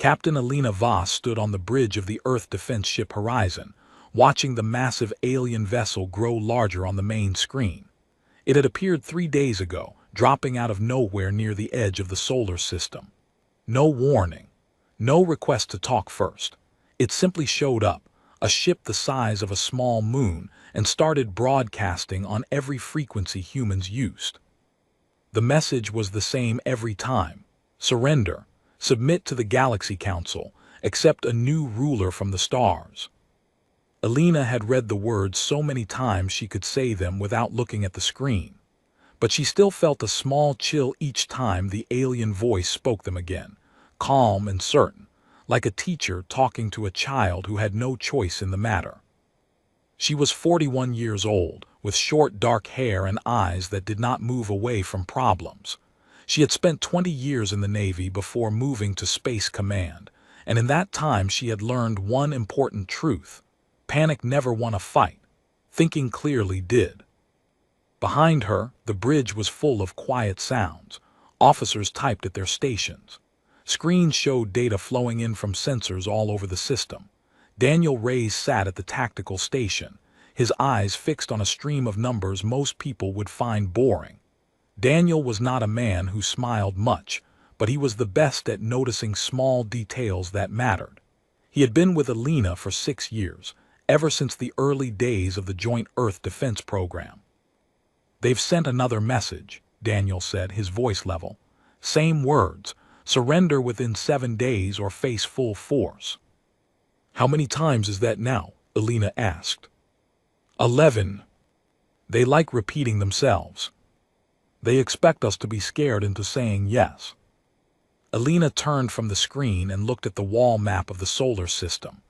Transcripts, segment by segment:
Captain Alina Voss stood on the bridge of the Earth defense ship Horizon, watching the massive alien vessel grow larger on the main screen. It had appeared 3 days ago, dropping out of nowhere near the edge of the solar system. No warning. No request to talk first. It simply showed up, a ship the size of a small moon, and started broadcasting on every frequency humans used. The message was the same every time. Surrender. Submit to the Galaxy Council. Accept a new ruler from the stars. Alina had read the words so many times she could say them without looking at the screen. But she still felt a small chill each time the alien voice spoke them again, calm and certain, like a teacher talking to a child who had no choice in the matter. She was 41 years old, with short dark hair and eyes that did not move away from problems. She had spent 20 years in the Navy before moving to Space Command, and in that time she had learned one important truth. Panic never won a fight. Thinking clearly did. Behind her, the bridge was full of quiet sounds. Officers typed at their stations. Screens showed data flowing in from sensors all over the system. Daniel Reyes sat at the tactical station, his eyes fixed on a stream of numbers most people would find boring. Daniel was not a man who smiled much, but he was the best at noticing small details that mattered. He had been with Alina for 6 years, ever since the early days of the Joint Earth Defense Program. "They've sent another message," Daniel said, his voice level. "Same words. Surrender within 7 days or face full force." "How many times is that now?" Alina asked. 11. They like repeating themselves. They expect us to be scared into saying yes. Alina turned from the screen and looked at the wall map of the solar system.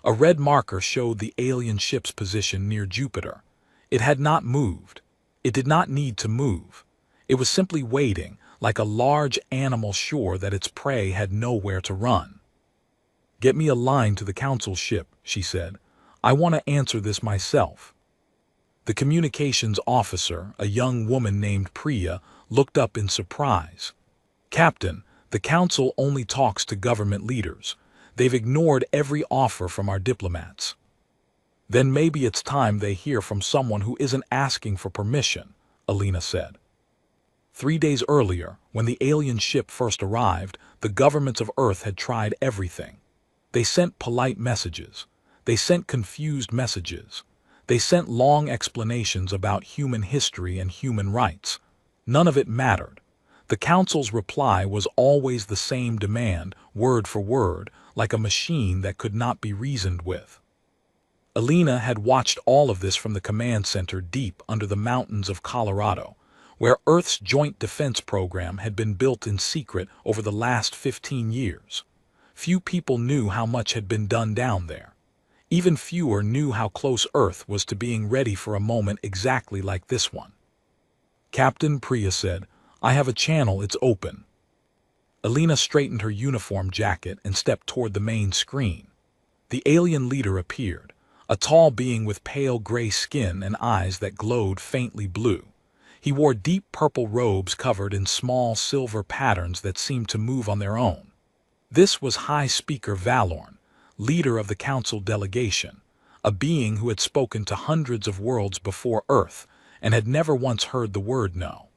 A red marker showed the alien ship's position near Jupiter. It had not moved. It did not need to move. It was simply waiting, like a large animal sure that its prey had nowhere to run. "Get me a line to the council ship," she said. "I want to answer this myself." The communications officer, a young woman named Priya, looked up in surprise. "Captain, the council only talks to government leaders. They've ignored every offer from our diplomats." "Then maybe it's time they hear from someone who isn't asking for permission," Alina said. 3 days earlier, when the alien ship first arrived, the governments of Earth had tried everything. They sent polite messages. They sent confused messages. They sent long explanations about human history and human rights. None of it mattered. The Council's reply was always the same demand, word for word, like a machine that could not be reasoned with. Alina had watched all of this from the command center deep under the mountains of Colorado, where Earth's Joint Defense Program had been built in secret over the last 15 years. Few people knew how much had been done down there. Even fewer knew how close Earth was to being ready for a moment exactly like this one. "Captain," Priya said, "I have a channel, it's open." Alina straightened her uniform jacket and stepped toward the main screen. The alien leader appeared, a tall being with pale gray skin and eyes that glowed faintly blue. He wore deep purple robes covered in small silver patterns that seemed to move on their own. This was High Speaker Valorn, leader of the Council delegation, a being who had spoken to hundreds of worlds before Earth and had never once heard the word no.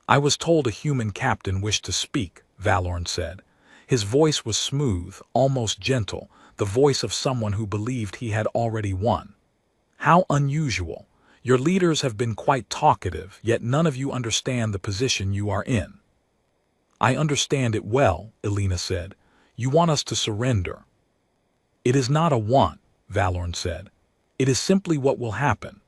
"I was told a human captain wished to speak," Valorn said. His voice was smooth, almost gentle, the voice of someone who believed he had already won. "How unusual. Your leaders have been quite talkative, yet none of you understand the position you are in." "I understand it well," Alina said. "You want us to surrender." "It is not a want," Valorn said. "It is simply what will happen.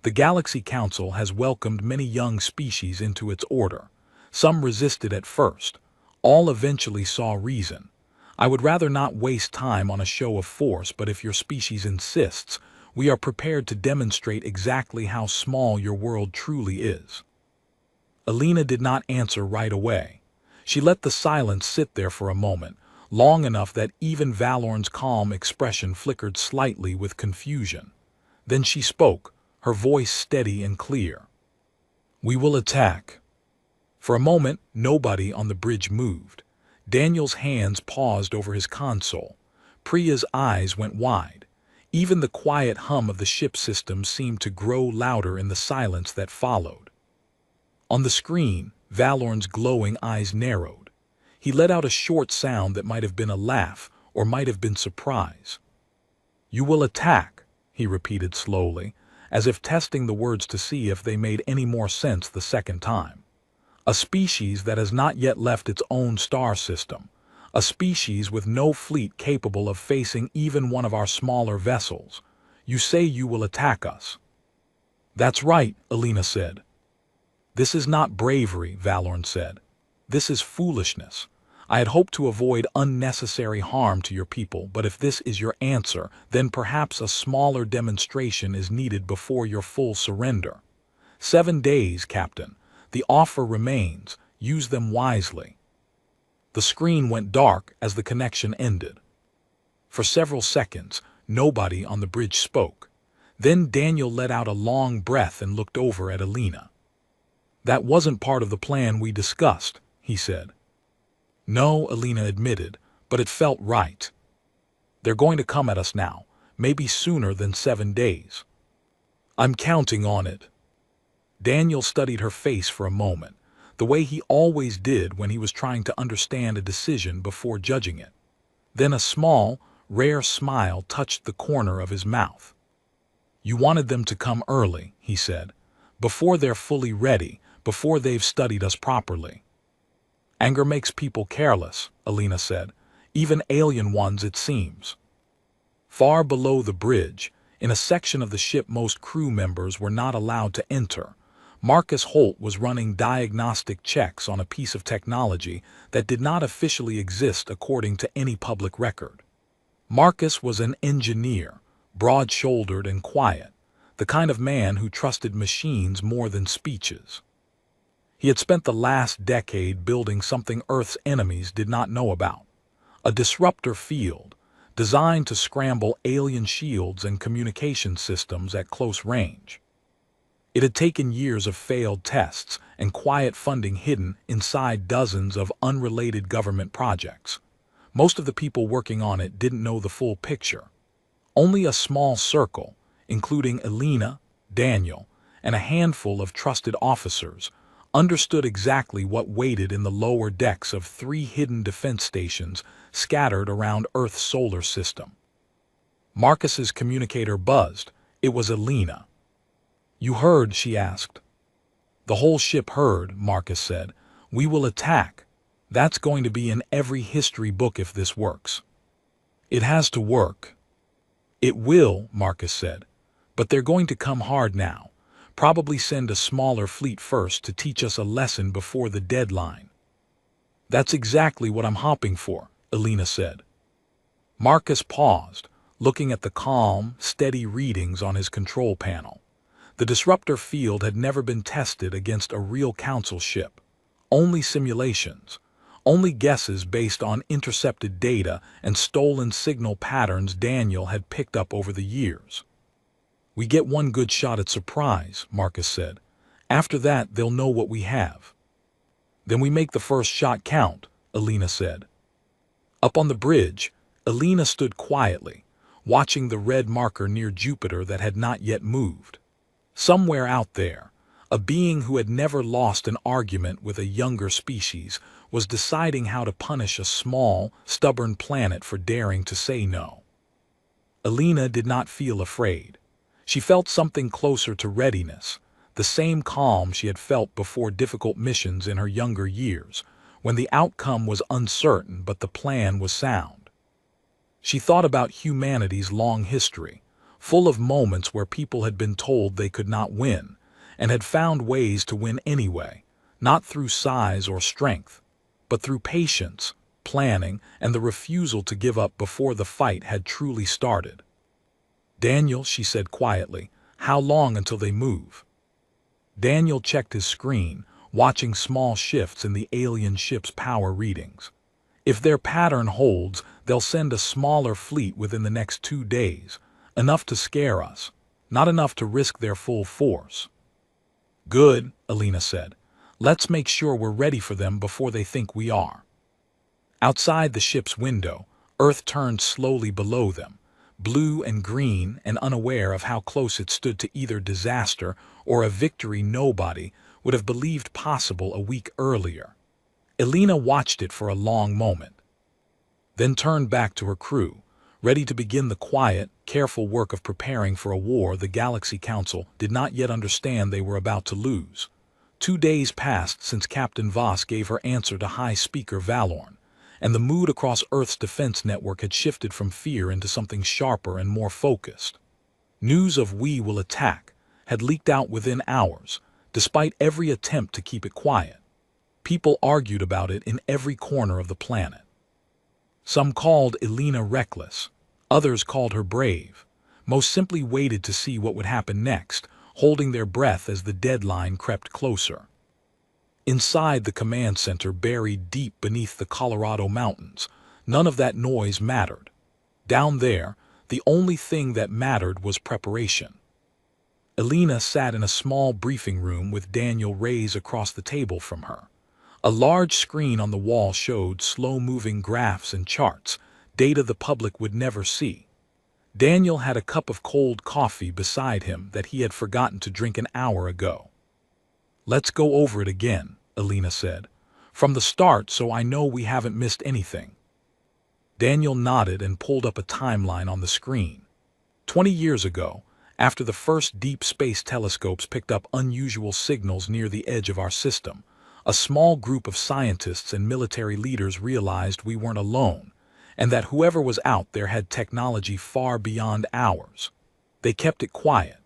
The Galaxy Council has welcomed many young species into its order. Some resisted at first. All eventually saw reason. I would rather not waste time on a show of force, but if your species insists, we are prepared to demonstrate exactly how small your world truly is." Alina did not answer right away. She let the silence sit there for a moment, long enough that even Valorn's calm expression flickered slightly with confusion. Then she spoke, her voice steady and clear. "We will attack." For a moment, nobody on the bridge moved. Daniel's hands paused over his console. Priya's eyes went wide. Even the quiet hum of the ship system seemed to grow louder in the silence that followed. On the screen, Valorn's glowing eyes narrowed. He let out a short sound that might have been a laugh or might have been surprise. "You will attack," he repeated slowly, as if testing the words to see if they made any more sense the second time. "A species that has not yet left its own star system. A species with no fleet capable of facing even one of our smaller vessels. You say you will attack us." "That's right," Alina said. "This is not bravery," Valorn said. "This is foolishness. I had hoped to avoid unnecessary harm to your people, but if this is your answer, then perhaps a smaller demonstration is needed before your full surrender. 7 days, Captain. The offer remains. Use them wisely." The screen went dark as the connection ended. For several seconds, nobody on the bridge spoke. Then Daniel let out a long breath and looked over at Alina. "That wasn't part of the plan we discussed," he said. "No," Alina admitted, "but it felt right. They're going to come at us now, maybe sooner than 7 days." "I'm counting on it." Daniel studied her face for a moment, the way he always did when he was trying to understand a decision before judging it. Then a small, rare smile touched the corner of his mouth. "You wanted them to come early," he said, "before they're fully ready, before they've studied us properly." "Anger makes people careless," Alina said, "even alien ones, it seems." Far below the bridge, in a section of the ship most crew members were not allowed to enter, Marcus Holt was running diagnostic checks on a piece of technology that did not officially exist according to any public record. Marcus was an engineer, broad-shouldered and quiet, the kind of man who trusted machines more than speeches. He had spent the last decade building something Earth's enemies did not know about, a disruptor field designed to scramble alien shields and communication systems at close range. It had taken years of failed tests and quiet funding hidden inside dozens of unrelated government projects. Most of the people working on it didn't know the full picture. Only a small circle, including Alina, Daniel, and a handful of trusted officers, understood exactly what waited in the lower decks of 3 hidden defense stations scattered around Earth's solar system. Marcus's communicator buzzed. It was Alina. "You heard?" she asked. "The whole ship heard," Marcus said. "We will attack. That's going to be in every history book if this works." "It has to work." "It will," Marcus said. "But they're going to come hard now. Probably send a smaller fleet first to teach us a lesson before the deadline." "That's exactly what I'm hoping for," Alina said. Marcus paused, looking at the calm, steady readings on his control panel. The disruptor field had never been tested against a real council ship. Only simulations. Only guesses based on intercepted data and stolen signal patterns Daniel had picked up over the years. "We get one good shot at surprise," Marcus said. "After that, they'll know what we have." "Then we make the first shot count," Alina said. Up on the bridge, Alina stood quietly, watching the red marker near Jupiter that had not yet moved. Somewhere out there, a being who had never lost an argument with a younger species was deciding how to punish a small, stubborn planet for daring to say no. Alina did not feel afraid. She felt something closer to readiness, the same calm she had felt before difficult missions in her younger years, when the outcome was uncertain but the plan was sound. She thought about humanity's long history, full of moments where people had been told they could not win, and had found ways to win anyway, not through size or strength, but through patience, planning, and the refusal to give up before the fight had truly started. "Daniel," she said quietly, "how long until they move?" Daniel checked his screen, watching small shifts in the alien ship's power readings. "If their pattern holds, they'll send a smaller fleet within the next 2 days, enough to scare us, not enough to risk their full force." "Good," Alina said. "Let's make sure we're ready for them before they think we are." Outside the ship's window, Earth turned slowly below them, blue and green and unaware of how close it stood to either disaster or a victory nobody would have believed possible a week earlier. Elena watched it for a long moment, then turned back to her crew, ready to begin the quiet, careful work of preparing for a war the Galaxy Council did not yet understand they were about to lose. 2 days passed since Captain Voss gave her answer to High Speaker Valorn, and the mood across Earth's defense network had shifted from fear into something sharper and more focused. News of "we will attack" had leaked out within hours, despite every attempt to keep it quiet. People argued about it in every corner of the planet. Some called Elena reckless, others called her brave, most simply waited to see what would happen next, holding their breath as the deadline crept closer. Inside the command center, buried deep beneath the Colorado mountains, none of that noise mattered. Down there, the only thing that mattered was preparation. Elena sat in a small briefing room with Daniel Reyes across the table from her. A large screen on the wall showed slow-moving graphs and charts, data the public would never see. Daniel had a cup of cold coffee beside him that he had forgotten to drink an hour ago. "Let's go over it again," Elena said, "from the start so I know we haven't missed anything." Daniel nodded and pulled up a timeline on the screen. 20 years ago, after the first deep space telescopes picked up unusual signals near the edge of our system, a small group of scientists and military leaders realized we weren't alone, and that whoever was out there had technology far beyond ours. They kept it quiet,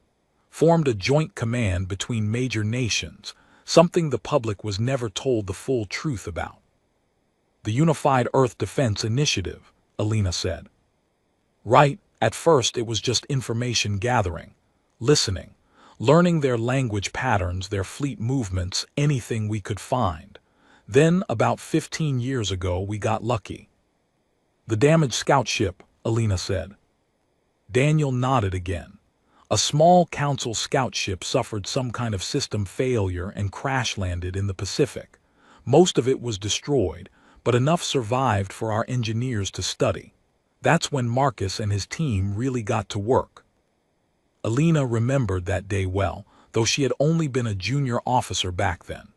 formed a joint command between major nations, something the public was never told the full truth about. "The Unified Earth Defense Initiative," Elena said. "Right, at first it was just information gathering, listening, learning their language patterns, their fleet movements, anything we could find. Then, about 15 years ago, we got lucky." "The damaged scout ship," Elena said. Daniel nodded again. A small Council scout ship suffered some kind of system failure and crash-landed in the Pacific. Most of it was destroyed, but enough survived for our engineers to study. That's when Marcus and his team really got to work. Elena remembered that day well, though she had only been a junior officer back then.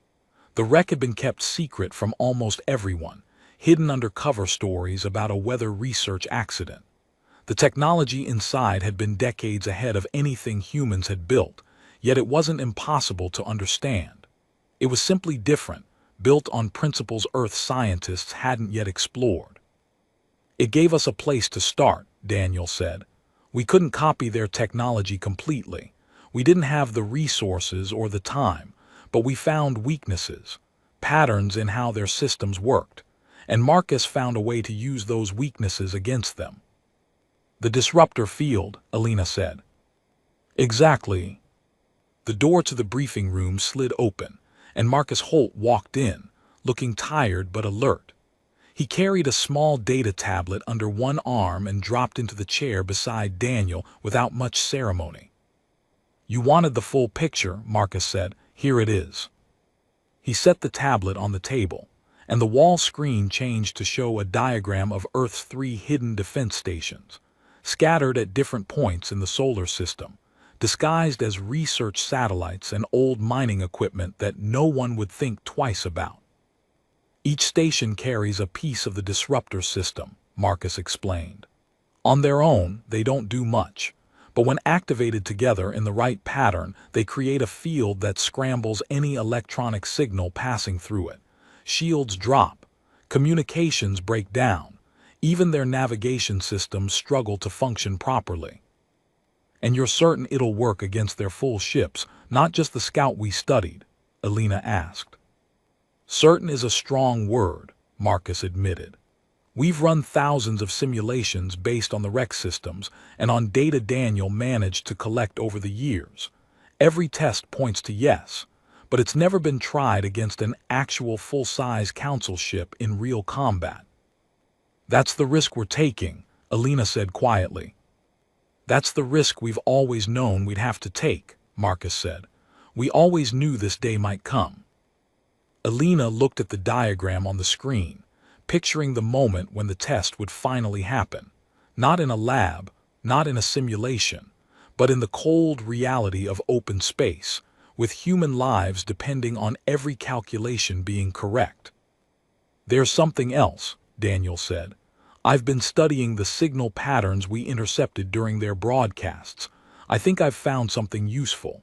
The wreck had been kept secret from almost everyone, hidden under cover stories about a weather research accident. The technology inside had been decades ahead of anything humans had built, yet it wasn't impossible to understand. It was simply different, built on principles Earth scientists hadn't yet explored. "It gave us a place to start," Daniel said. "We couldn't copy their technology completely. We didn't have the resources or the time, but we found weaknesses, patterns in how their systems worked, and Marcus found a way to use those weaknesses against them." "The disruptor field," Elena said. "Exactly." The door to the briefing room slid open, and Marcus Holt walked in, looking tired but alert. He carried a small data tablet under one arm and dropped into the chair beside Daniel without much ceremony. "You wanted the full picture," Marcus said. "Here it is." He set the tablet on the table, and the wall screen changed to show a diagram of Earth's 3 hidden defense stations, scattered at different points in the solar system, disguised as research satellites and old mining equipment that no one would think twice about. "Each station carries a piece of the disruptor system," Marcus explained. "On their own, they don't do much, but when activated together in the right pattern, they create a field that scrambles any electronic signal passing through it. Shields drop, communications break down, even their navigation systems struggle to function properly." "And you're certain it'll work against their full ships, not just the scout we studied?" Elena asked. "Certain is a strong word," Marcus admitted. "We've run thousands of simulations based on the wreck systems and on data Daniel managed to collect over the years. Every test points to yes, but it's never been tried against an actual full-size Council ship in real combat." "That's the risk we're taking," Elena said quietly. "That's the risk we've always known we'd have to take," Marcus said. "We always knew this day might come." Elena looked at the diagram on the screen, picturing the moment when the test would finally happen. Not in a lab, not in a simulation, but in the cold reality of open space, with human lives depending on every calculation being correct. "There's something else," Daniel said. "I've been studying the signal patterns we intercepted during their broadcasts. I think I've found something useful."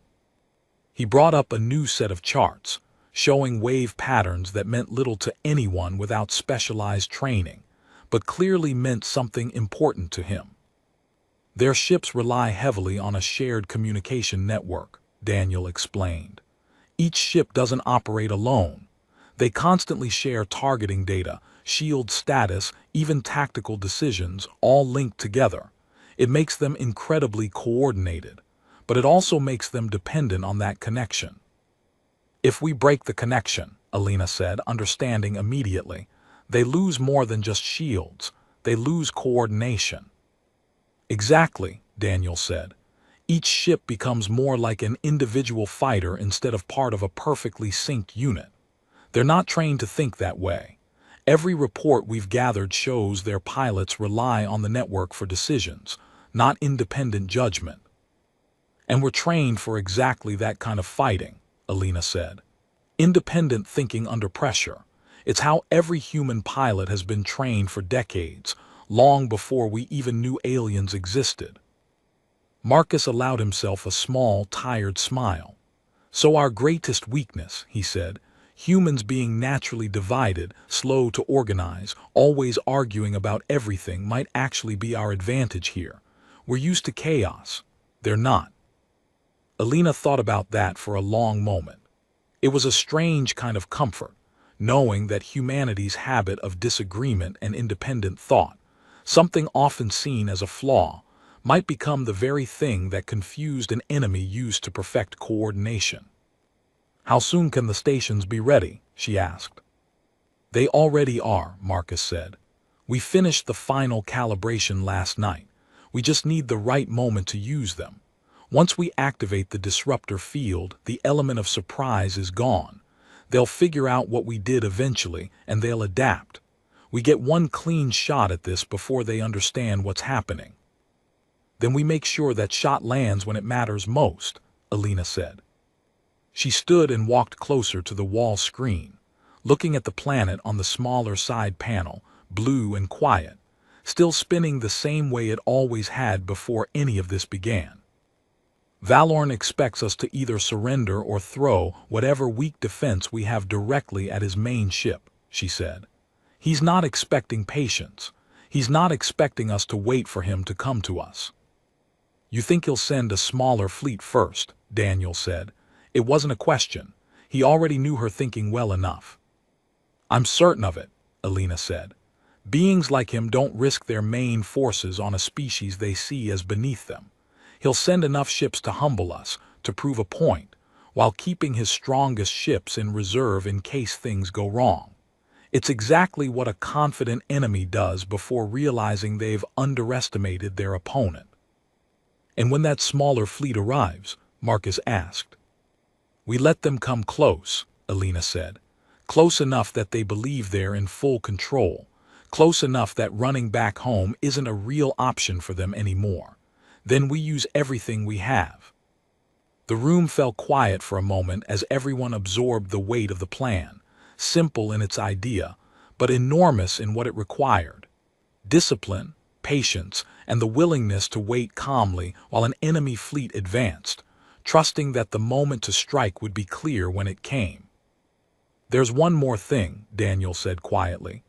He brought up a new set of charts, showing wave patterns that meant little to anyone without specialized training, but clearly meant something important to him. "Their ships rely heavily on a shared communication network," Daniel explained. "Each ship doesn't operate alone. They constantly share targeting data, shield status, even tactical decisions, all linked together. It makes them incredibly coordinated, but it also makes them dependent on that connection." "If we break the connection," Alina said, understanding immediately, "they lose more than just shields. They lose coordination." "Exactly," Daniel said. "Each ship becomes more like an individual fighter instead of part of a perfectly synced unit. They're not trained to think that way. Every report we've gathered shows their pilots rely on the network for decisions, not independent judgment." "And we're trained for exactly that kind of fighting," Alina said. "Independent thinking under pressure. It's how every human pilot has been trained for decades, long before we even knew aliens existed." Marcus allowed himself a small, tired smile. "So our greatest weakness," he said, "humans being naturally divided, slow to organize, always arguing about everything, might actually be our advantage here. We're used to chaos. They're not." Alina thought about that for a long moment. It was a strange kind of comfort, knowing that humanity's habit of disagreement and independent thought, something often seen as a flaw, might become the very thing that confused an enemy used to perfect coordination. "How soon can the stations be ready?" she asked. "They already are," Marcus said. "We finished the final calibration last night. We just need the right moment to use them. Once we activate the disruptor field, the element of surprise is gone. They'll figure out what we did eventually, and they'll adapt. We get one clean shot at this before they understand what's happening." "Then we make sure that shot lands when it matters most," Alina said. She stood and walked closer to the wall screen, looking at the planet on the smaller side panel, blue and quiet, still spinning the same way it always had before any of this began. "Valorn expects us to either surrender or throw whatever weak defense we have directly at his main ship," she said. "He's not expecting patience. He's not expecting us to wait for him to come to us." "You think he'll send a smaller fleet first?" Daniel said. It wasn't a question. He already knew her thinking well enough. "I'm certain of it," Alina said. "Beings like him don't risk their main forces on a species they see as beneath them. He'll send enough ships to humble us, to prove a point, while keeping his strongest ships in reserve in case things go wrong. It's exactly what a confident enemy does before realizing they've underestimated their opponent." "And when that smaller fleet arrives?" Marcus asked. "We let them come close," Alina said. "Close enough that they believe they're in full control. Close enough that running back home isn't a real option for them anymore. Then we use everything we have." The room fell quiet for a moment as everyone absorbed the weight of the plan, simple in its idea, but enormous in what it required. Discipline, patience, and the willingness to wait calmly while an enemy fleet advanced, trusting that the moment to strike would be clear when it came. "There's one more thing," Daniel said quietly.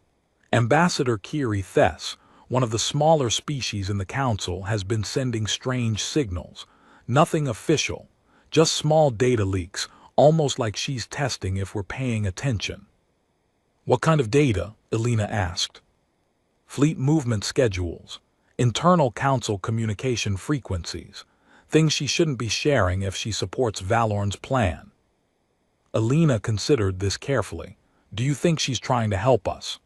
"Ambassador Kiri Thess, one of the smaller species in the Council, has been sending strange signals. Nothing official, just small data leaks, almost like she's testing if we're paying attention." "What kind of data?" Alina asked. "Fleet movement schedules, internal Council communication frequencies, things she shouldn't be sharing if she supports Valorn's plan." Alina considered this carefully. "Do you think she's trying to help us?"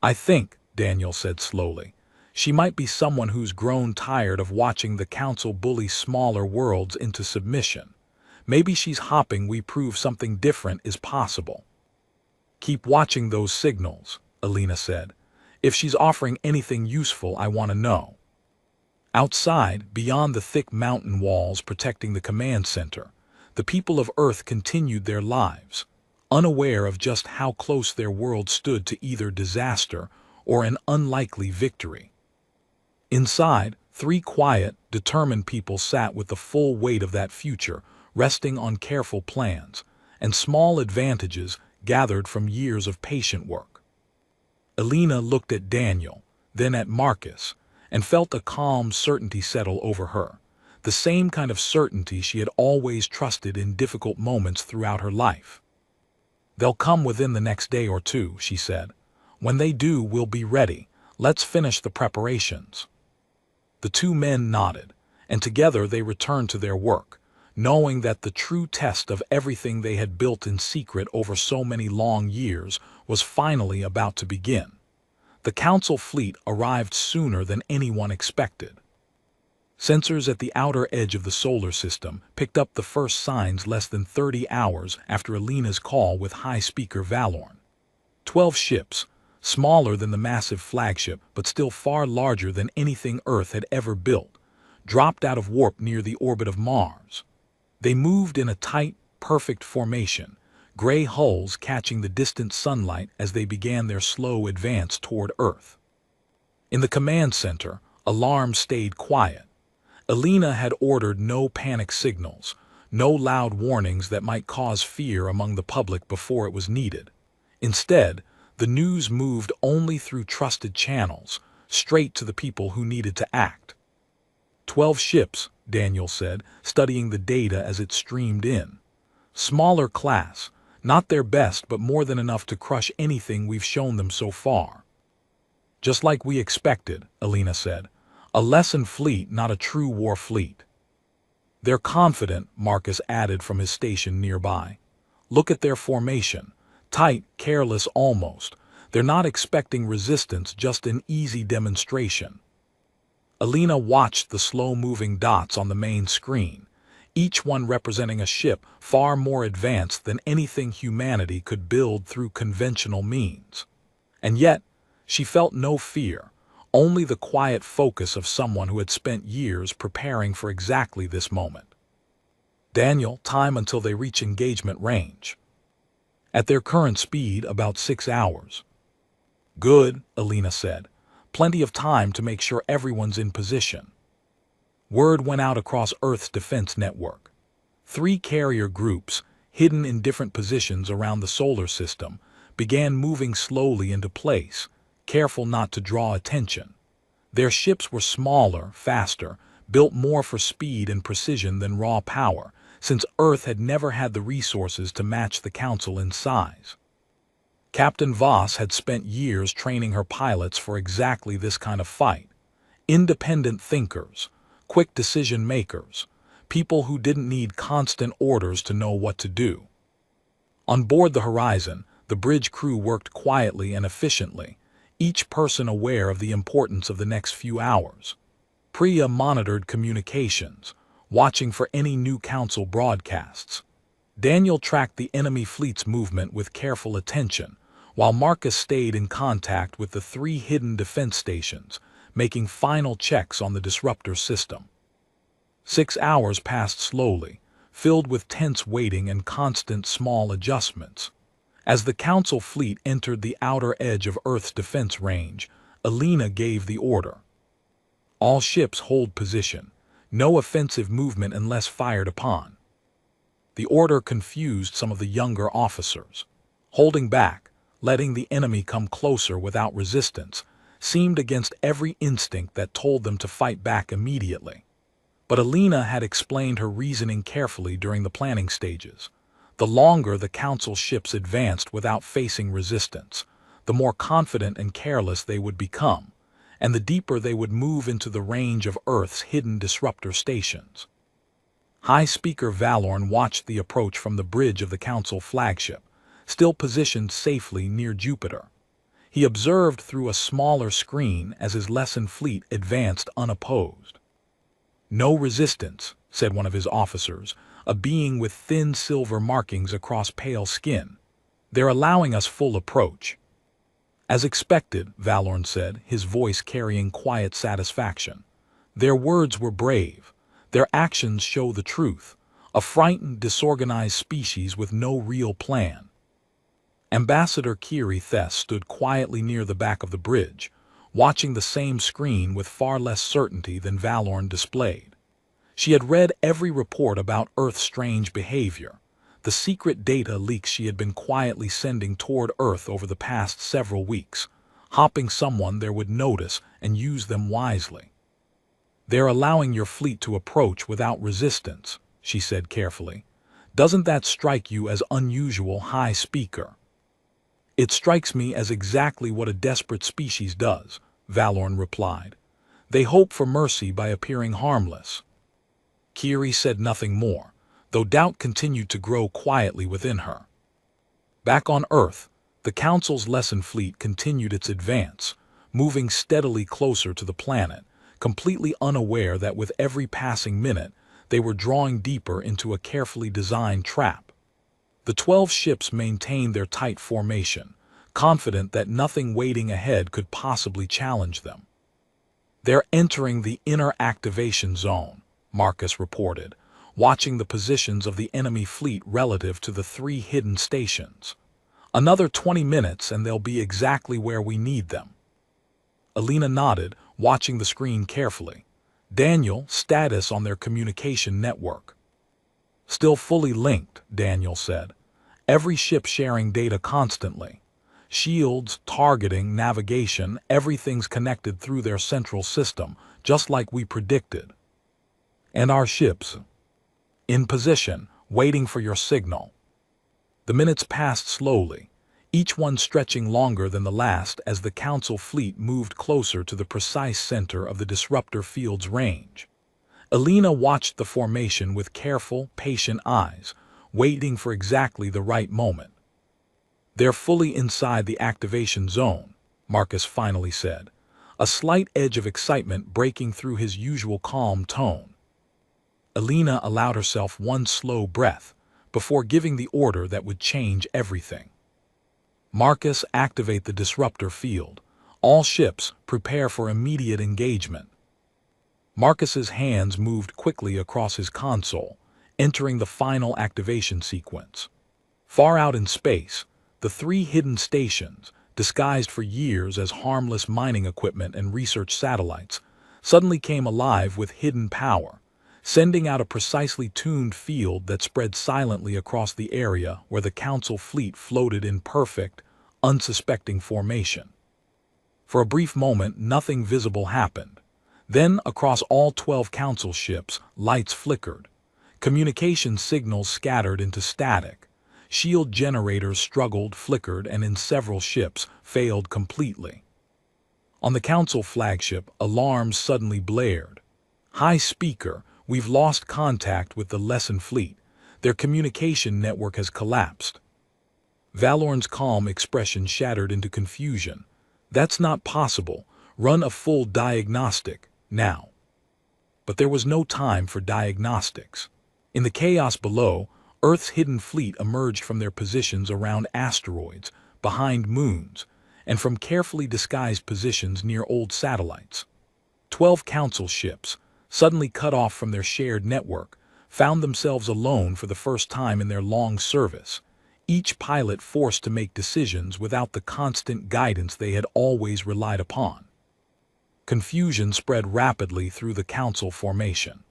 "I think," Daniel said slowly, "she might be someone who's grown tired of watching the Council bully smaller worlds into submission. Maybe she's hoping we prove something different is possible." "Keep watching those signals," Alina said. "If she's offering anything useful, I want to know." Outside, beyond the thick mountain walls protecting the command center, the people of Earth continued their lives, unaware of just how close their world stood to either disaster or an unlikely victory. Inside, three quiet, determined people sat with the full weight of that future resting on careful plans and small advantages gathered from years of patient work. Alina looked at Daniel, then at Marcus, and felt a calm certainty settle over her, the same kind of certainty she had always trusted in difficult moments throughout her life. "They'll come within the next day or two," she said. "When they do, we'll be ready. Let's finish the preparations." The two men nodded, and together they returned to their work, knowing that the true test of everything they had built in secret over so many long years was finally about to begin. The Council fleet arrived sooner than anyone expected. Sensors at the outer edge of the solar system picked up the first signs less than 30 hours after Alina's call with High Speaker Valorn. 12 ships, smaller than the massive flagship but still far larger than anything Earth had ever built, dropped out of warp near the orbit of Mars. They moved in a tight, perfect formation, gray hulls catching the distant sunlight as they began their slow advance toward Earth. In the command center, alarms stayed quiet. Alina had ordered no panic signals, no loud warnings that might cause fear among the public before it was needed. Instead, the news moved only through trusted channels, straight to the people who needed to act. 12 ships, Daniel said, studying the data as it streamed in. Smaller class, not their best but more than enough to crush anything we've shown them so far. "Just like we expected," Alina said. "A lesson fleet, not a true war fleet." "They're confident," Marcus added from his station nearby. "Look at their formation. Tight, careless almost. They're not expecting resistance, just an easy demonstration." Alina watched the slow-moving dots on the main screen, each one representing a ship far more advanced than anything humanity could build through conventional means. And yet, she felt no fear, only the quiet focus of someone who had spent years preparing for exactly this moment. "Daniel, time until they reach engagement range." "At their current speed, about 6 hours. "Good," Alina said. "Plenty of time to make sure everyone's in position." Word went out across Earth's defense network. 3 carrier groups, hidden in different positions around the solar system, began moving slowly into place, careful not to draw attention. Their ships were smaller, faster, built more for speed and precision than raw power, since Earth had never had the resources to match the Council in size. Captain Voss had spent years training her pilots for exactly this kind of fight. Independent thinkers, quick decision makers, people who didn't need constant orders to know what to do. On board the Horizon, the bridge crew worked quietly and efficiently, each person aware of the importance of the next few hours. Priya monitored communications, watching for any new Council broadcasts. Daniel tracked the enemy fleet's movement with careful attention, while Marcus stayed in contact with the 3 hidden defense stations, making final checks on the disruptor system. 6 hours passed slowly, filled with tense waiting and constant small adjustments. As the Council fleet entered the outer edge of Earth's defense range, Alina gave the order. "All ships hold position. No offensive movement unless fired upon." The order confused some of the younger officers. Holding back, letting the enemy come closer without resistance, seemed against every instinct that told them to fight back immediately. But Alina had explained her reasoning carefully during the planning stages. The longer the Council ships advanced without facing resistance, the more confident and careless they would become, and the deeper they would move into the range of Earth's hidden disruptor stations. High Speaker Valorn watched the approach from the bridge of the Council flagship, still positioned safely near Jupiter. He observed through a smaller screen as his lesson fleet advanced unopposed. "No resistance," said one of his officers, a being with thin silver markings across pale skin. "They're allowing us full approach." As expected, Valorn said, his voice carrying quiet satisfaction. Their words were brave. Their actions show the truth. A frightened, disorganized species with no real plan. Ambassador Kiri Thes stood quietly near the back of the bridge, watching the same screen with far less certainty than Valorn displayed. She had read every report about Earth's strange behavior, the secret data leaks she had been quietly sending toward Earth over the past several weeks, hoping someone there would notice and use them wisely. "They're allowing your fleet to approach without resistance," she said carefully. "Doesn't that strike you as unusual, High Speaker?" "It strikes me as exactly what a desperate species does," Valorn replied. "They hope for mercy by appearing harmless." Kiri said nothing more, though doubt continued to grow quietly within her. Back on Earth, the Council's lesson fleet continued its advance, moving steadily closer to the planet, completely unaware that with every passing minute, they were drawing deeper into a carefully designed trap. The 12 ships maintained their tight formation, confident that nothing waiting ahead could possibly challenge them. "They're entering the inner activation zone," Marcus reported, watching the positions of the enemy fleet relative to the 3 hidden stations. "Another 20 minutes and they'll be exactly where we need them." Alina nodded, watching the screen carefully. "Daniel, status on their communication network." "Still fully linked," Daniel said. "Every ship sharing data constantly. Shields, targeting, navigation, everything's connected through their central system, just like we predicted." "And our ships?" "In position, waiting for your signal." The minutes passed slowly, each one stretching longer than the last as the Council fleet moved closer to the precise center of the disruptor field's range. Alina watched the formation with careful, patient eyes, waiting for exactly the right moment. "They're fully inside the activation zone," Marcus finally said, a slight edge of excitement breaking through his usual calm tone. Alina allowed herself one slow breath before giving the order that would change everything. "Marcus, activate the disruptor field. All ships, prepare for immediate engagement." Marcus's hands moved quickly across his console, entering the final activation sequence. Far out in space, the 3 hidden stations, disguised for years as harmless mining equipment and research satellites, suddenly came alive with hidden power, sending out a precisely tuned field that spread silently across the area where the Council fleet floated in perfect, unsuspecting formation. For a brief moment, nothing visible happened. Then, across all 12 Council ships, lights flickered. Communication signals scattered into static. Shield generators struggled, flickered, and in several ships, failed completely. On the Council flagship, alarms suddenly blared. "High Speaker, we've lost contact with the lesson fleet. Their communication network has collapsed." Valorn's calm expression shattered into confusion. "That's not possible. Run a full diagnostic, now." But there was no time for diagnostics. In the chaos below, Earth's hidden fleet emerged from their positions around asteroids, behind moons, and from carefully disguised positions near old satellites. 12 Council ships, suddenly cut off from their shared network, found themselves alone for the first time in their long service, each pilot forced to make decisions without the constant guidance they had always relied upon. Confusion spread rapidly through the Council formation.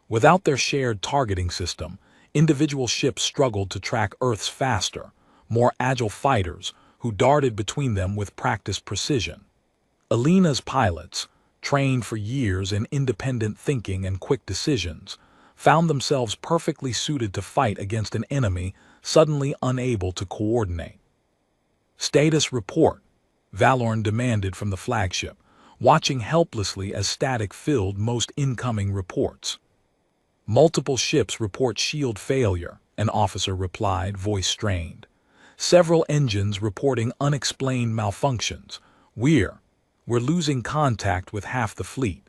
Without their shared targeting system, individual ships struggled to track Earth's faster, more agile fighters who darted between them with practiced precision. Alina's pilots, trained for years in independent thinking and quick decisions, found themselves perfectly suited to fight against an enemy suddenly unable to coordinate. "Status report," Valorn demanded from the flagship, watching helplessly as static filled most incoming reports. "Multiple ships report shield failure," an officer replied, voice strained. "Several engines reporting unexplained malfunctions. We're losing contact with half the fleet."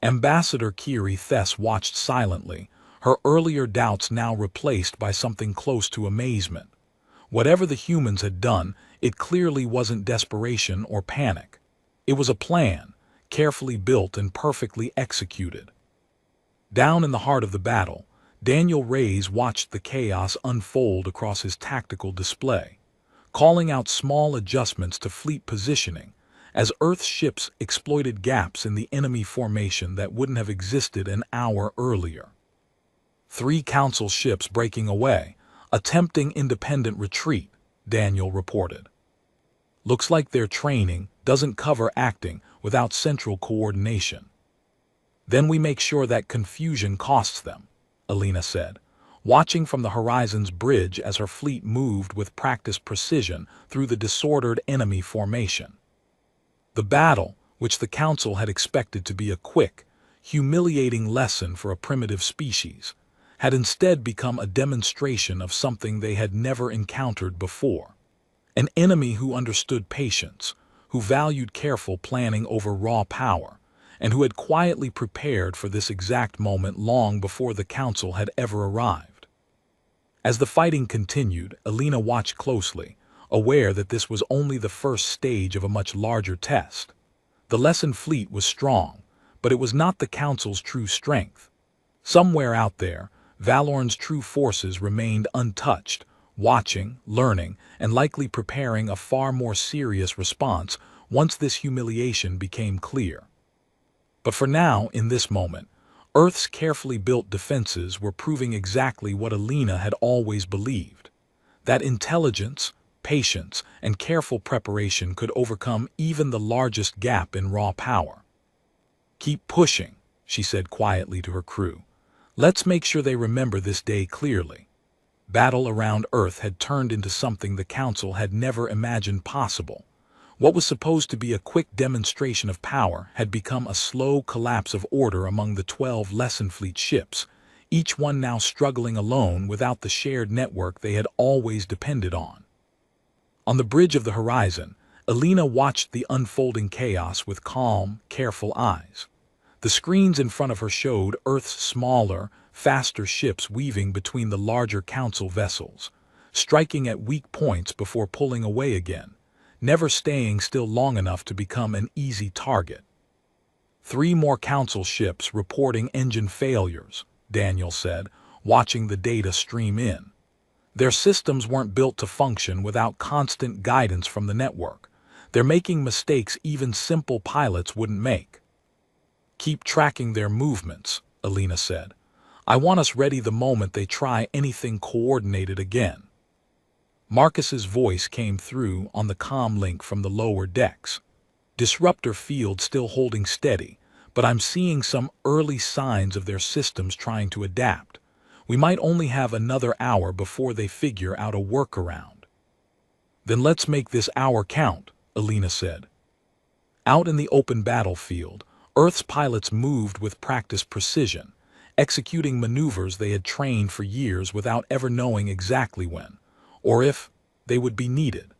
Ambassador Kiri Thes watched silently, her earlier doubts now replaced by something close to amazement. Whatever the humans had done, It clearly wasn't desperation or panic. It was a plan, carefully built and perfectly executed. Down in the heart of the battle, Daniel Reyes watched the chaos unfold across his tactical display, calling out small adjustments to fleet positioning as Earth's ships exploited gaps in the enemy formation that wouldn't have existed an hour earlier. 3 Council ships breaking away, attempting independent retreat, Daniel reported. Looks like their training doesn't cover acting without central coordination. Then we make sure that confusion costs them, Alina said, watching from the horizon's bridge as her fleet moved with practiced precision through the disordered enemy formation. The battle, which the Council had expected to be a quick, humiliating lesson for a primitive species, had instead become a demonstration of something they had never encountered before. An enemy who understood patience, who valued careful planning over raw power, and who had quietly prepared for this exact moment long before the Council had ever arrived. As the fighting continued, Alina watched closely, aware that this was only the first stage of a much larger test. The lesson fleet was strong, but it was not the Council's true strength. Somewhere out there, Valorn's true forces remained untouched, watching, learning, and likely preparing a far more serious response once this humiliation became clear. But for now, in this moment, Earth's carefully built defenses were proving exactly what Alina had always believed, that intelligence, patience, and careful preparation could overcome even the largest gap in raw power. "Keep pushing," she said quietly to her crew. "Let's make sure they remember this day clearly." Battle around Earth had turned into something the Council had never imagined possible. What was supposed to be a quick demonstration of power had become a slow collapse of order among the 12 lesson fleet ships, each one now struggling alone without the shared network they had always depended on. On the bridge of the horizon, Alina watched the unfolding chaos with calm, careful eyes. The screens in front of her showed Earth's smaller, faster ships weaving between the larger Council vessels, striking at weak points before pulling away again, never staying still long enough to become an easy target. 3 more Council ships reporting engine failures, Daniel said, watching the data stream in. Their systems weren't built to function without constant guidance from the network. They're making mistakes even simple pilots wouldn't make. "Keep tracking their movements," Alina said. "I want us ready the moment they try anything coordinated again." Marcus's voice came through on the comm link from the lower decks. "Disruptor field still holding steady, but I'm seeing some early signs of their systems trying to adapt. We might only have another hour before they figure out a workaround." "Then let's make this hour count," Alina said. Out in the open battlefield, Earth's pilots moved with practiced precision, executing maneuvers they had trained for years without ever knowing exactly when, or if, they would be needed.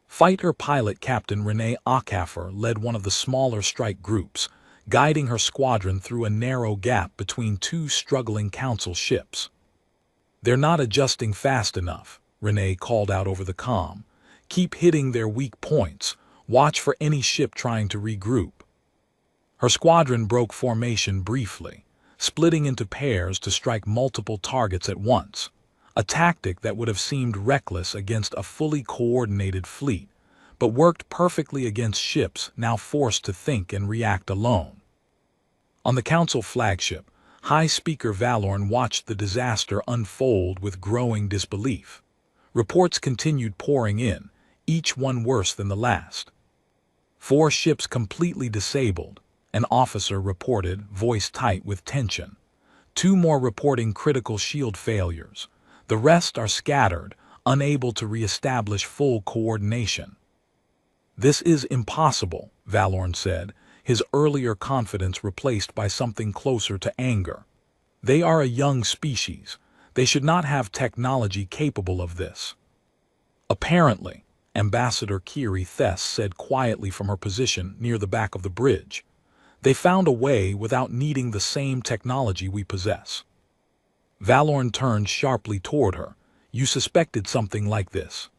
Fighter pilot Captain Renee Acaffer led one of the smaller strike groups, guiding her squadron through a narrow gap between 2 struggling Council ships. "They're not adjusting fast enough," Renee called out over the comm. "Keep hitting their weak points. Watch for any ship trying to regroup." Her squadron broke formation briefly, splitting into pairs to strike multiple targets at once, a tactic that would have seemed reckless against a fully coordinated fleet, but worked perfectly against ships now forced to think and react alone. On the Council flagship, High Speaker Valorn watched the disaster unfold with growing disbelief. Reports continued pouring in, each one worse than the last. 4 ships completely disabled, an officer reported, voice tight with tension. 2 more reporting critical shield failures. The rest are scattered, unable to re-establish full coordination. "This is impossible," Valorn said, his earlier confidence replaced by something closer to anger. "They are a young species. They should not have technology capable of this." "Apparently," Ambassador Kiri Thess said quietly from her position near the back of the bridge, "they found a way without needing the same technology we possess." Valorn turned sharply toward her. "You suspected something like this?"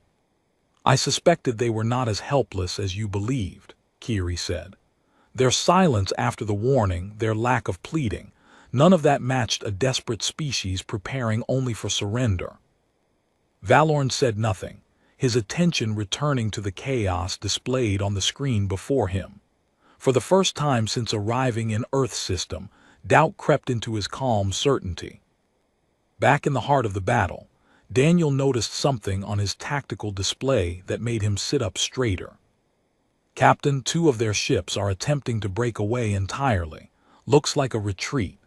I suspected they were not as helpless as you believed, Kiri said. Their silence after the warning, their lack of pleading, none of that matched a desperate species preparing only for surrender. Valorn said nothing, his attention returning to the chaos displayed on the screen before him. For the first time since arriving in Earth's system, doubt crept into his calm certainty. Back in the heart of the battle, Daniel noticed something on his tactical display that made him sit up straighter. Captain, 2 of their ships are attempting to break away entirely. Looks like a retreat.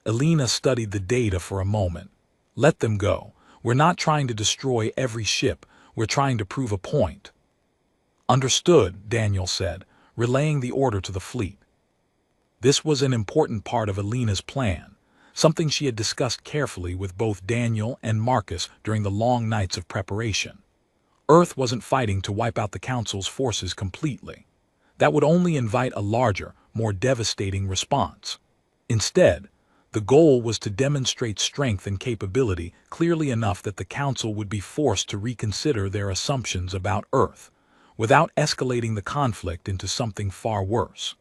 Elena studied the data for a moment. Let them go. We're not trying to destroy every ship, we're trying to prove a point. Understood, Daniel said, relaying the order to the fleet. This was an important part of Elena's plan, something she had discussed carefully with both Daniel and Marcus during the long nights of preparation. Earth wasn't fighting to wipe out the Council's forces completely. That would only invite a larger, more devastating response. Instead, the goal was to demonstrate strength and capability clearly enough that the Council would be forced to reconsider their assumptions about Earth, without escalating the conflict into something far worse.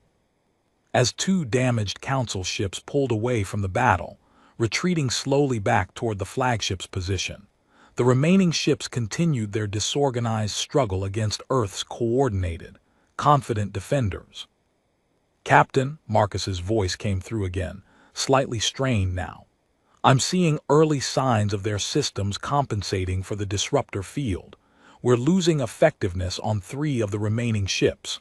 As 2 damaged Council ships pulled away from the battle, retreating slowly back toward the flagship's position, the remaining ships continued their disorganized struggle against Earth's coordinated, confident defenders. Captain, Marcus's voice came through again, slightly strained now. I'm seeing early signs of their systems compensating for the disruptor field. We're losing effectiveness on 3 of the remaining ships.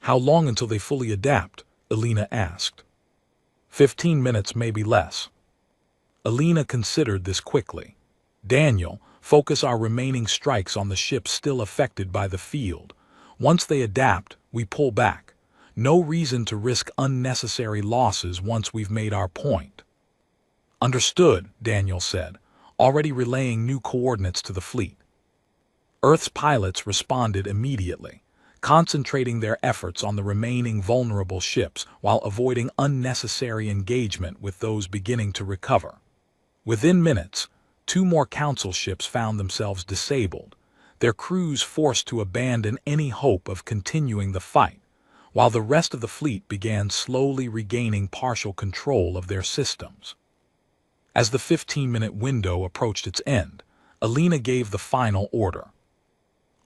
How long until they fully adapt? Elena asked. 15 minutes, maybe less. Elena considered this quickly. Daniel, focus our remaining strikes on the ships still affected by the field. Once they adapt, we pull back. No reason to risk unnecessary losses once we've made our point. Understood, Daniel said, already relaying new coordinates to the fleet. Earth's pilots responded immediately, concentrating their efforts on the remaining vulnerable ships while avoiding unnecessary engagement with those beginning to recover. Within minutes, 2 more Council ships found themselves disabled, their crews forced to abandon any hope of continuing the fight, while the rest of the fleet began slowly regaining partial control of their systems. As the 15-minute window approached its end, Elena gave the final order.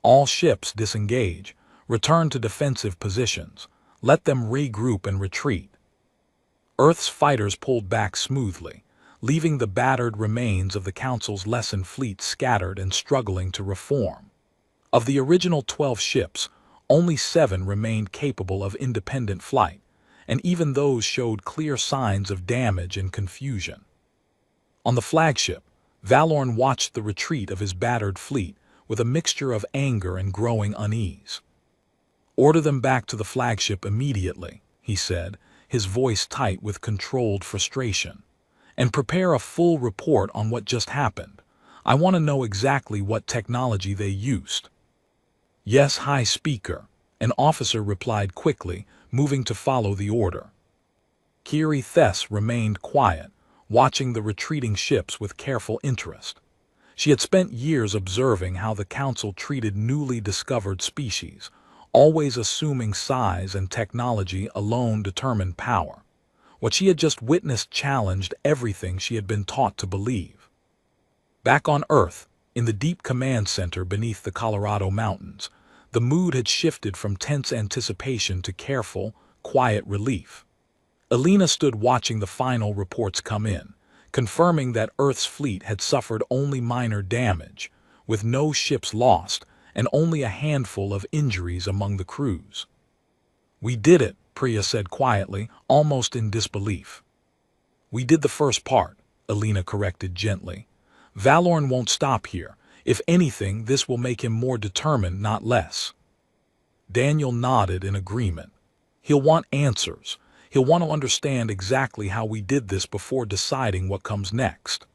All ships disengage, return to defensive positions, let them regroup and retreat. Earth's fighters pulled back smoothly, leaving the battered remains of the Council's lessened fleet scattered and struggling to reform. Of the original 12 ships, only 7 remained capable of independent flight, and even those showed clear signs of damage and confusion. On the flagship, Valorn watched the retreat of his battered fleet with a mixture of anger and growing unease. Order them back to the flagship immediately, he said, his voice tight with controlled frustration. And prepare a full report on what just happened. I want to know exactly what technology they used. Yes, High Speaker, an officer replied quickly, moving to follow the order. Kiri Thess remained quiet, watching the retreating ships with careful interest. She had spent years observing how the Council treated newly discovered species, always assuming size and technology alone determined power. What she had just witnessed challenged everything she had been taught to believe. Back on Earth, in the deep command center beneath the Colorado mountains, the mood had shifted from tense anticipation to careful, quiet relief. Elena stood watching the final reports come in, confirming that Earth's fleet had suffered only minor damage, with no ships lost and only a handful of injuries among the crews. We did it, Priya said quietly, almost in disbelief. We did the first part, Elena corrected gently. Valorn won't stop here. If anything, this will make him more determined, not less. Daniel nodded in agreement. He'll want answers. He'll want to understand exactly how we did this before deciding what comes next.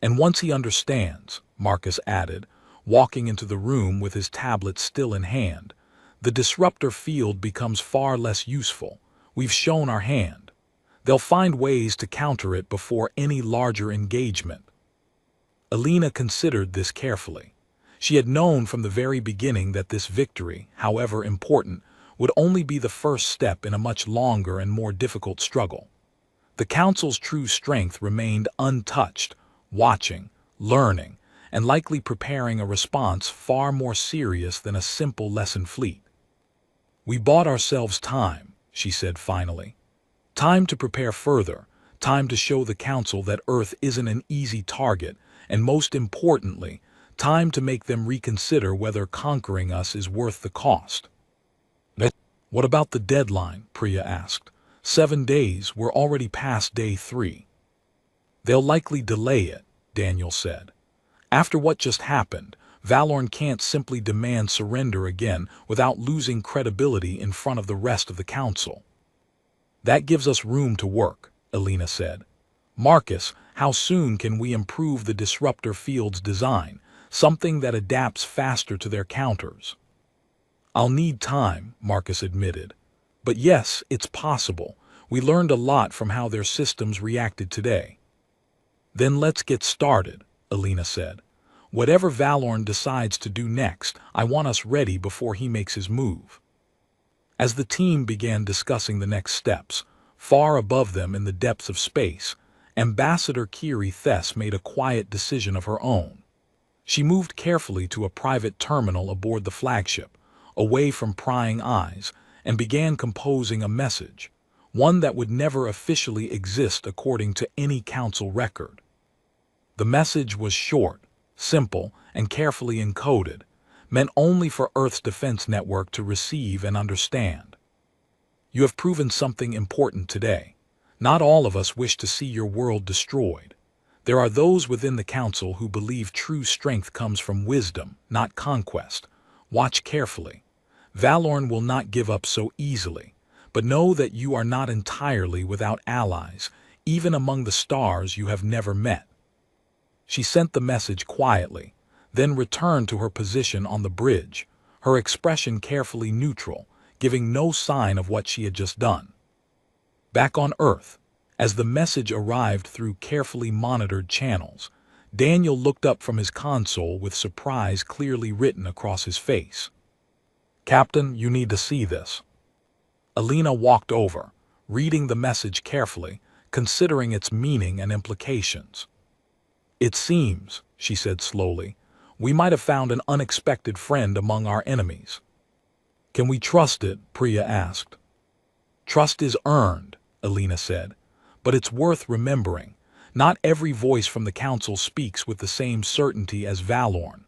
And once he understands, Marcus added, walking into the room with his tablet still in hand, the disruptor field becomes far less useful. We've shown our hand. They'll find ways to counter it before any larger engagement. Elena considered this carefully. She had known from the very beginning that this victory, however important, would only be the first step in a much longer and more difficult struggle. The Council's true strength remained untouched, watching, learning, and likely preparing a response far more serious than a simple lesson fleet. "We bought ourselves time," she said finally. "Time to prepare further, time to show the Council that Earth isn't an easy target, and most importantly, time to make them reconsider whether conquering us is worth the cost." "What about the deadline?" Priya asked. 7 days, we're already past day 3. "They'll likely delay it," Daniel said. "After what just happened, Valorn can't simply demand surrender again without losing credibility in front of the rest of the Council." "That gives us room to work," Alina said. "Marcus, how soon can we improve the disruptor field's design, something that adapts faster to their counters?" "I'll need time," Marcus admitted. "But yes, it's possible. We learned a lot from how their systems reacted today." "Then let's get started," Alina said. "Whatever Valorn decides to do next, I want us ready before he makes his move." As the team began discussing the next steps, far above them in the depths of space, Ambassador Kiri Thess made a quiet decision of her own. She moved carefully to a private terminal aboard the flagship, away from prying eyes, and began composing a message, one that would never officially exist according to any Council record. The message was short, simple, and carefully encoded, meant only for Earth's defense network to receive and understand. "You have proven something important today. Not all of us wish to see your world destroyed. There are those within the Council who believe true strength comes from wisdom, not conquest. Watch carefully. Valorn will not give up so easily, but know that you are not entirely without allies, even among the stars you have never met." She sent the message quietly, then returned to her position on the bridge, her expression carefully neutral, giving no sign of what she had just done. Back on Earth, as the message arrived through carefully monitored channels, Daniel looked up from his console with surprise clearly written across his face. "Captain, you need to see this." Alina walked over, reading the message carefully, considering its meaning and implications. "It seems," she said slowly, "we might have found an unexpected friend among our enemies." "Can we trust it?" Priya asked. "Trust is earned," Alina said, "but it's worth remembering. Not every voice from the Council speaks with the same certainty as Valorn."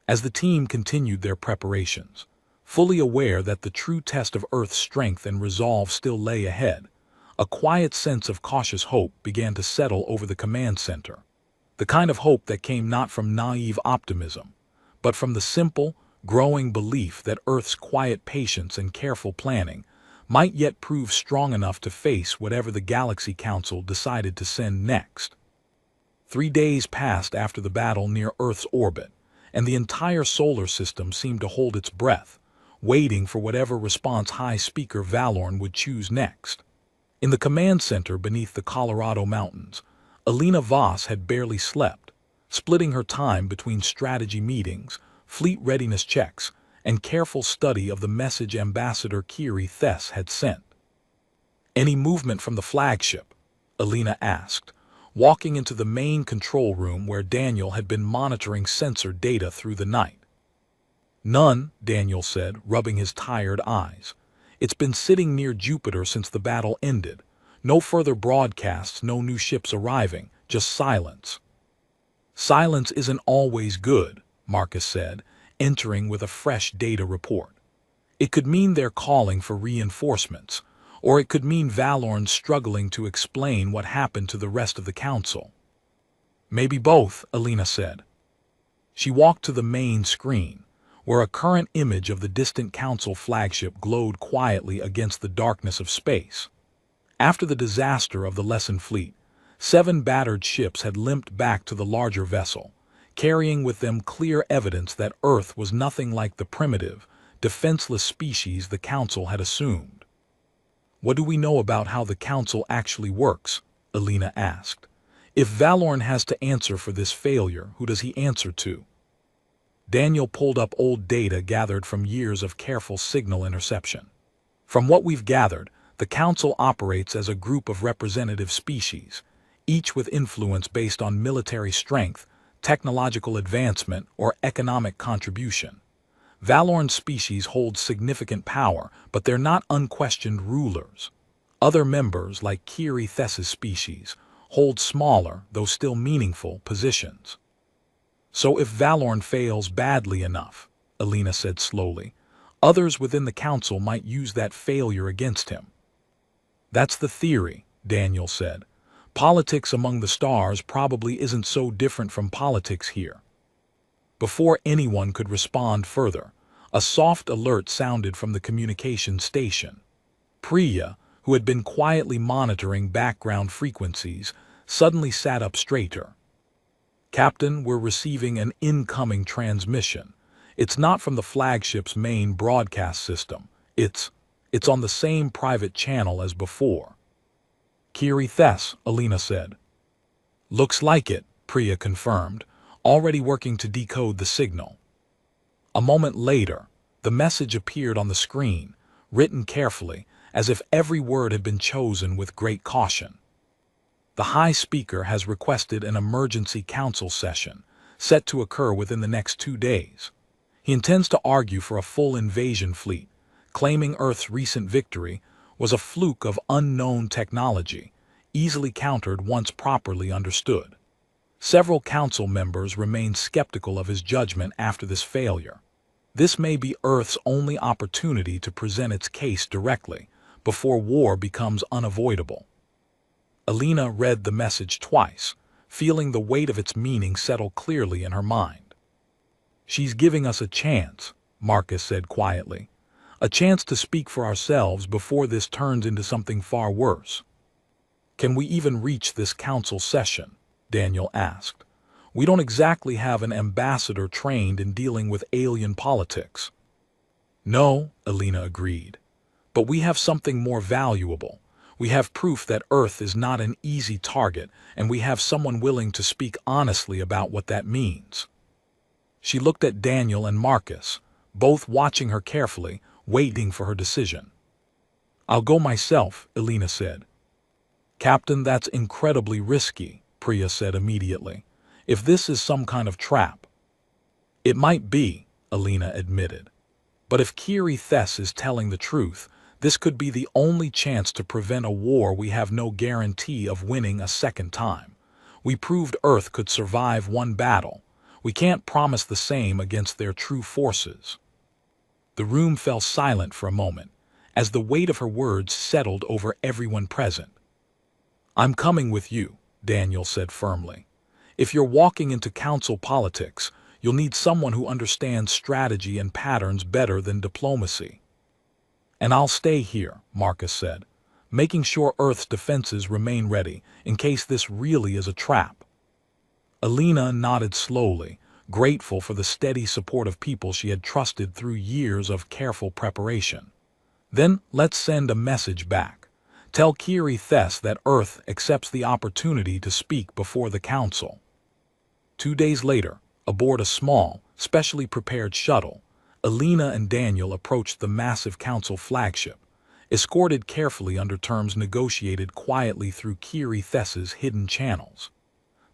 As the team continued their preparations, fully aware that the true test of Earth's strength and resolve still lay ahead, a quiet sense of cautious hope began to settle over the command center. The kind of hope that came not from naive optimism, but from the simple, growing belief that Earth's quiet patience and careful planning might yet prove strong enough to face whatever the Galaxy Council decided to send next. 3 days passed after the battle near Earth's orbit, and the entire solar system seemed to hold its breath, waiting for whatever response High Speaker Valorn would choose next. In the command center beneath the Colorado Mountains, Alina Voss had barely slept, splitting her time between strategy meetings, fleet readiness checks, and careful study of the message Ambassador Kiri Thess had sent. "Any movement from the flagship?" Alina asked, walking into the main control room where Daniel had been monitoring sensor data through the night. "None," Daniel said, rubbing his tired eyes. "It's been sitting near Jupiter since the battle ended. No further broadcasts, no new ships arriving, just silence." "Silence isn't always good," Marcus said, entering with a fresh data report. "It could mean they're calling for reinforcements, or it could mean Valorn struggling to explain what happened to the rest of the Council." "Maybe both," Alina said. She walked to the main screen, where a current image of the distant Council flagship glowed quietly against the darkness of space. After the disaster of the Lesson Fleet, 7 battered ships had limped back to the larger vessel, carrying with them clear evidence that Earth was nothing like the primitive, defenseless species the Council had assumed. "What do we know about how the Council actually works?" Alina asked. "If Valorn has to answer for this failure, who does he answer to?" Daniel pulled up old data gathered from years of careful signal interception. From what we've gathered, the Council operates as a group of representative species, each with influence based on military strength, technological advancement, or economic contribution. Valorn's species hold significant power, but they're not unquestioned rulers. Other members, like Kiri Thess's species, hold smaller, though still meaningful, positions. So if Valorn fails badly enough, Alina said slowly, others within the Council might use that failure against him. That's the theory, Daniel said. Politics among the stars probably isn't so different from politics here. Before anyone could respond further, a soft alert sounded from the communication station. Priya, who had been quietly monitoring background frequencies, suddenly sat up straighter. Captain, we're receiving an incoming transmission. It's not from the flagship's main broadcast system. It's on the same private channel as before. Kiri Thess, Alina said. Looks like it, Priya confirmed, already working to decode the signal. A moment later, the message appeared on the screen, written carefully, as if every word had been chosen with great caution. The High Speaker has requested an emergency council session, set to occur within the next 2 days. He intends to argue for a full invasion fleet, claiming Earth's recent victory was a fluke of unknown technology, easily countered once properly understood. Several council members remain skeptical of his judgment after this failure. This may be Earth's only opportunity to present its case directly, before war becomes unavoidable. Alina read the message twice, feeling the weight of its meaning settle clearly in her mind. She's giving us a chance, Marcus said quietly. A chance to speak for ourselves before this turns into something far worse. Can we even reach this council session? Daniel asked. We don't exactly have an ambassador trained in dealing with alien politics. No, Alina agreed. But we have something more valuable. We have proof that Earth is not an easy target, and we have someone willing to speak honestly about what that means. She looked at Daniel and Marcus, both watching her carefully, waiting for her decision. I'll go myself, Alina said. Captain, that's incredibly risky, Priya said immediately. If this is some kind of trap. It might be, Alina admitted. But if Kiri Thess is telling the truth, this could be the only chance to prevent a war we have no guarantee of winning a second time. We proved Earth could survive one battle. We can't promise the same against their true forces. The room fell silent for a moment, as the weight of her words settled over everyone present. I'm coming with you, Daniel said firmly. If you're walking into council politics, you'll need someone who understands strategy and patterns better than diplomacy. And I'll stay here, Marcus said, making sure Earth's defenses remain ready in case this really is a trap. Alina nodded slowly, grateful for the steady support of people she had trusted through years of careful preparation. Then let's send a message back. Tell Kiri Thess that Earth accepts the opportunity to speak before the Council. 2 days later, aboard a small, specially prepared shuttle, Alina and Daniel approached the massive Council flagship, escorted carefully under terms negotiated quietly through Kiri Thess's hidden channels.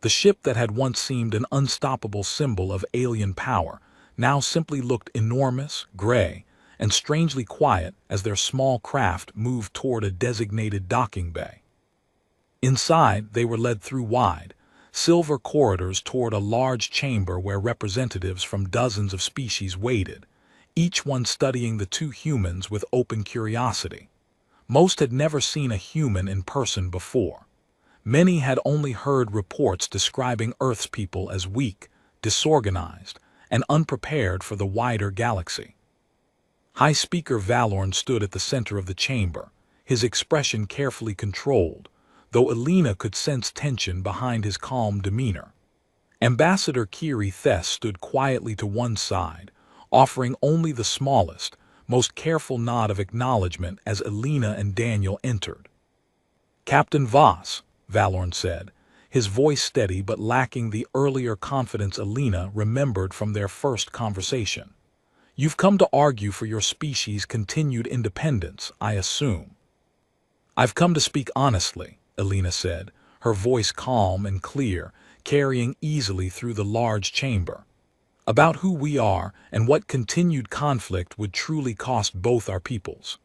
The ship that had once seemed an unstoppable symbol of alien power now simply looked enormous, gray, and strangely quiet as their small craft moved toward a designated docking bay. Inside, they were led through wide, silver corridors toward a large chamber where representatives from dozens of species waited, each one studying the two humans with open curiosity. Most had never seen a human in person before. Many had only heard reports describing Earth's people as weak, disorganized, and unprepared for the wider galaxy. High Speaker Valorn stood at the center of the chamber, his expression carefully controlled, though Alina could sense tension behind his calm demeanor. Ambassador Kiri Thess stood quietly to one side, offering only the smallest, most careful nod of acknowledgement as Alina and Daniel entered. Captain Voss, Valorn said, his voice steady but lacking the earlier confidence Alina remembered from their first conversation. "You've come to argue for your species' continued independence, I assume." "I've come to speak honestly," Alina said, her voice calm and clear, carrying easily through the large chamber, "about who we are and what continued conflict would truly cost both our peoples."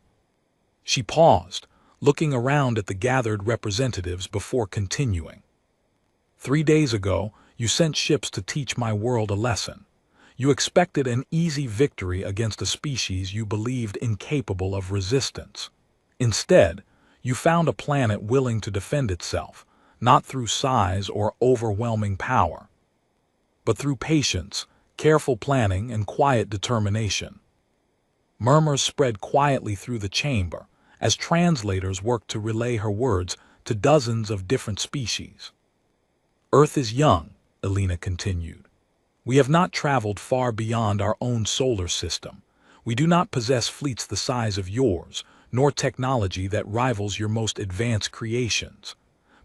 She paused, looking around at the gathered representatives before continuing. "3 days ago, you sent ships to teach my world a lesson. You expected an easy victory against a species you believed incapable of resistance. Instead, you found a planet willing to defend itself, not through size or overwhelming power, but through patience, careful planning, and quiet determination." Murmurs spread quietly through the chamber as translators worked to relay her words to dozens of different species. "Earth is young," Alina continued. "We have not traveled far beyond our own solar system. We do not possess fleets the size of yours, nor technology that rivals your most advanced creations.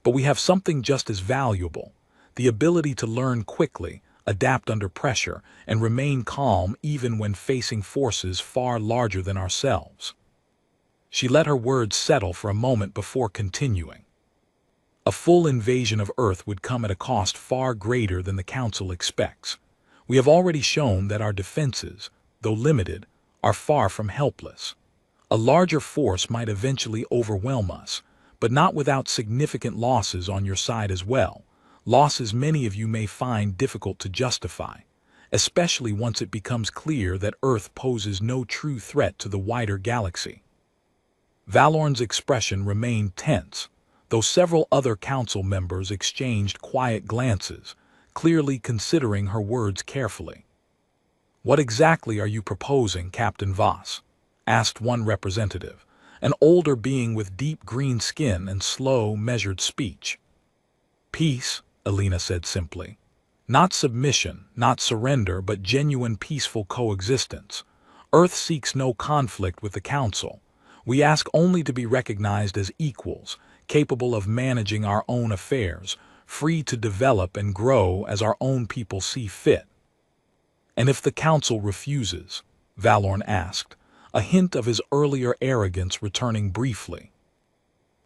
But we have something just as valuable: the ability to learn quickly, adapt under pressure, and remain calm even when facing forces far larger than ourselves." She let her words settle for a moment before continuing. "A full invasion of Earth would come at a cost far greater than the Council expects. We have already shown that our defenses, though limited, are far from helpless. A larger force might eventually overwhelm us, but not without significant losses on your side as well, losses many of you may find difficult to justify, especially once it becomes clear that Earth poses no true threat to the wider galaxy." Valorn's expression remained tense, though several other council members exchanged quiet glances, clearly considering her words carefully. "What exactly are you proposing, Captain Voss?" asked one representative, an older being with deep green skin and slow, measured speech. "Peace," Alina said simply. "Not submission, not surrender, but genuine peaceful coexistence. Earth seeks no conflict with the Council. We ask only to be recognized as equals, capable of managing our own affairs, free to develop and grow as our own people see fit." "And if the Council refuses?" Valorn asked, a hint of his earlier arrogance returning briefly.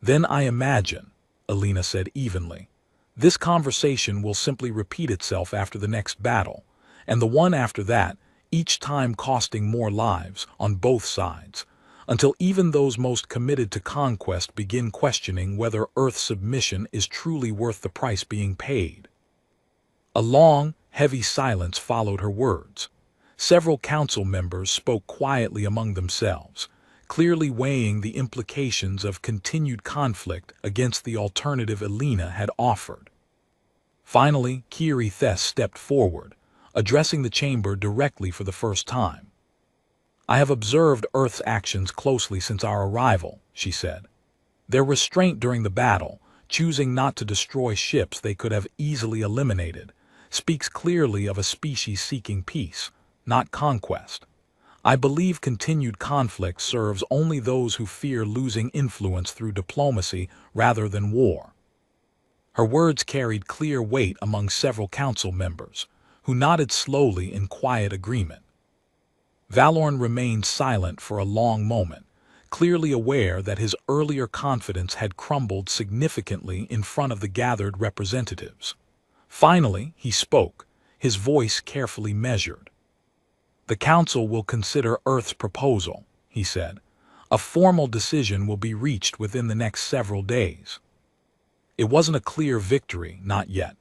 "Then I imagine," Alina said evenly, "this conversation will simply repeat itself after the next battle, and the one after that, each time costing more lives on both sides, until even those most committed to conquest begin questioning whether Earth's submission is truly worth the price being paid." A long, heavy silence followed her words. Several council members spoke quietly among themselves, clearly weighing the implications of continued conflict against the alternative Alina had offered. Finally, Kiri Thes stepped forward, addressing the chamber directly for the first time. "I have observed Earth's actions closely since our arrival," she said. "Their restraint during the battle, choosing not to destroy ships they could have easily eliminated, speaks clearly of a species seeking peace, not conquest. I believe continued conflict serves only those who fear losing influence through diplomacy rather than war." Her words carried clear weight among several council members, who nodded slowly in quiet agreement. Valorn remained silent for a long moment, clearly aware that his earlier confidence had crumbled significantly in front of the gathered representatives. Finally, he spoke, his voice carefully measured. "The Council will consider Earth's proposal," he said. "A formal decision will be reached within the next several days." It wasn't a clear victory, not yet,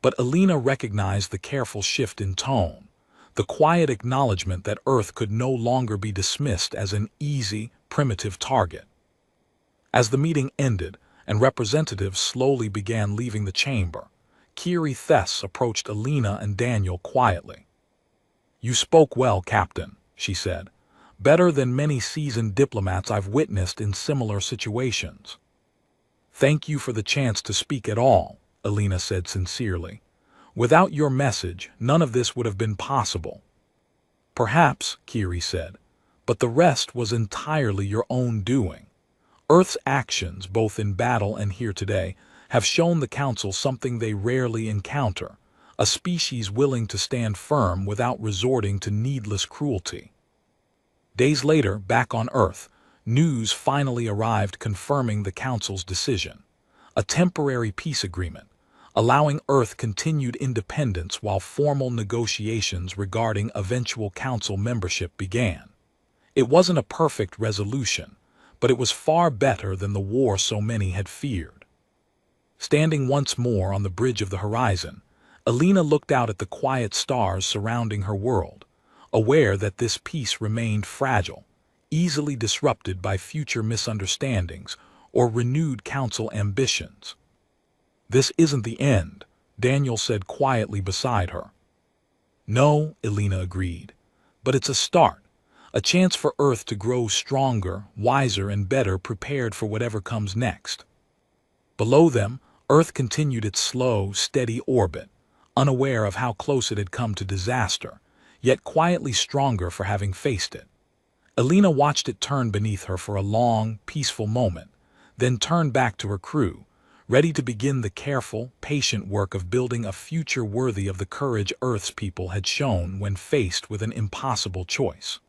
but Alina recognized the careful shift in tone, the quiet acknowledgement that Earth could no longer be dismissed as an easy, primitive target. As the meeting ended and representatives slowly began leaving the chamber, Kiri Thes approached Alina and Daniel quietly. "You spoke well, Captain," she said. "Better than many seasoned diplomats I've witnessed in similar situations." "Thank you for the chance to speak at all," Alina said sincerely. "Without your message, none of this would have been possible." "Perhaps," Kiri said, "but the rest was entirely your own doing. Earth's actions, both in battle and here today, have shown the Council something they rarely encounter, a species willing to stand firm without resorting to needless cruelty. Days later, back on Earth, news finally arrived confirming the Council's decision. A temporary peace agreement, allowing Earth continued independence while formal negotiations regarding eventual Council membership began. It wasn't a perfect resolution, but it was far better than the war so many had feared. Standing once more on the bridge of the horizon, Alina looked out at the quiet stars surrounding her world, aware that this peace remained fragile, easily disrupted by future misunderstandings or renewed Council ambitions. "This isn't the end," Daniel said quietly beside her. "No," Alina agreed, "but it's a start, a chance for Earth to grow stronger, wiser, and better prepared for whatever comes next." Below them, Earth continued its slow, steady orbit, unaware of how close it had come to disaster, yet quietly stronger for having faced it. Alina watched it turn beneath her for a long, peaceful moment, then turned back to her crew, ready to begin the careful, patient work of building a future worthy of the courage Earth's people had shown when faced with an impossible choice.